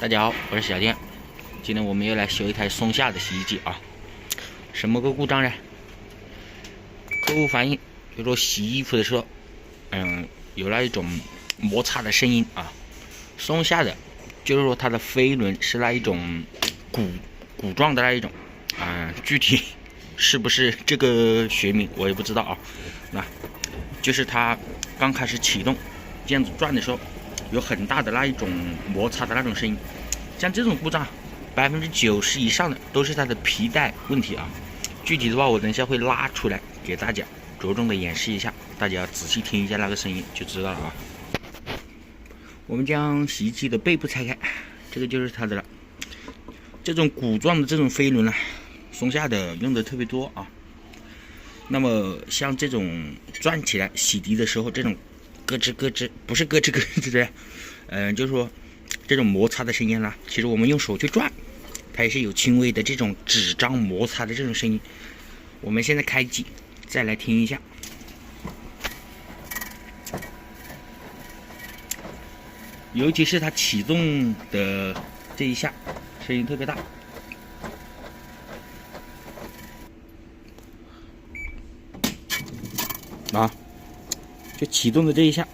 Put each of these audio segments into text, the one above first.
大家好，我是小天。今天我们又来修一台松下的洗衣机啊。什么个故障呢？客户反映，就说洗衣服的时候，有那一种摩擦的声音啊。松下的，就是说它的飞轮是那一种鼓状的那一种具体是不是这个学名我也不知道啊。那就是它刚开始启动这样子转的时候，有很大的那一种摩擦的那种声音。像这种故障，90%以上的都是它的皮带问题啊。具体的话，我等一下会拉出来给大家着重的演示一下，大家仔细听一下那个声音就知道了啊。我们将洗衣机的背部拆开，这个就是它的了。这种鼓状的这种飞轮呢，松下的用的特别多啊。那么像这种转起来洗涤的时候，这种咯吱咯吱，不是咯吱咯吱的，就是说这种摩擦的声音啦，其实我们用手去转，它也是有轻微的这种纸张摩擦的这种声音。我们现在开机，再来听一下，尤其是它启动的这一下，声音特别大。就启动的这一下，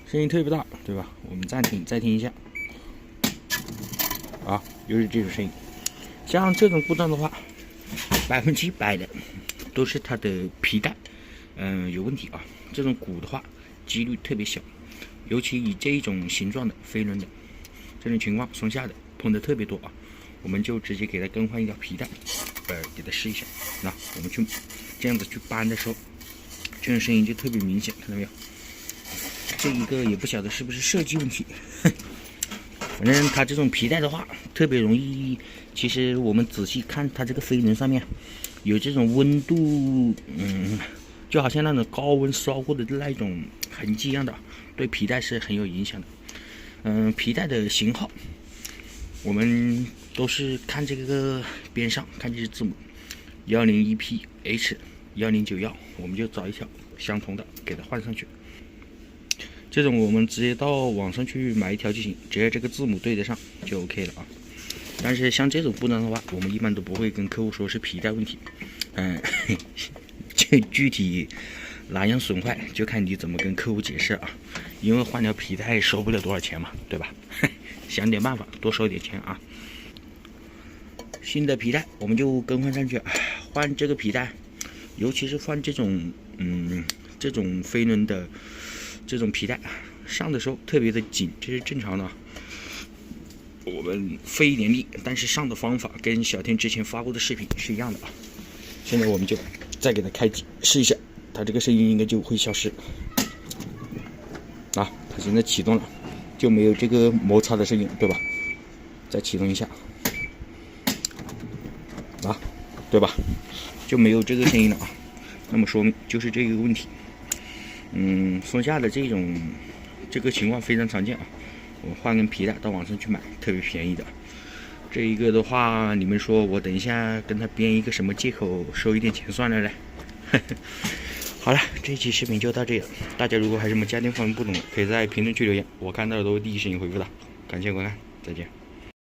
声音特别大，对吧？我们暂停，再听一下。又是这种声音。像这种故障的话，100%的都是它的皮带，有问题啊。这种鼓的话，几率特别小，尤其以这一种形状的飞轮的这种情况，松下的碰的特别多啊。我们就直接给它更换一条皮带，给它试一下。那我们去这样子去扳的时候，这种声音就特别明显，看到没有？这一个也不晓得是不是设计问题，反正它这种皮带的话，特别容易。其实我们仔细看它这个飞轮上面有这种温度，就好像那种高温烧过的那一种痕迹一样的，对皮带是很有影响的。皮带的型号，我们都是看这个边上看这些字母101PH1091，我们就找一条相同的给它换上去。这种我们直接到网上去买一条就行，只要这个字母对得上就 OK 了啊。但是像这种故障的话，我们一般都不会跟客户说是皮带问题，这具体哪样损坏就看你怎么跟客户解释啊。因为换条皮带收不了多少钱嘛，对吧？想点办法多收点钱啊。新的皮带我们就更换上去，换这个皮带，尤其是换这种这种飞轮的这种皮带，上的时候特别的紧，这是正常的。我们费一点力，但是上的方法跟小天之前发过的视频是一样的啊。现在我们就再给它开机试一下，它这个声音应该就会消失。它现在启动了，就没有这个摩擦的声音，对吧？再启动一下，对吧？就没有这个声音了啊。那么说明就是这个问题。松下的这个情况非常常见啊。我换根皮带到网上去买，特别便宜的。这一个的话，你们说我等一下跟他编一个什么借口收一点钱算了嘞？好了，这期视频就到这里了。大家如果还有什么家电方面不懂的，可以在评论区留言，我看到的都会第一时间回复的。感谢观看，再见。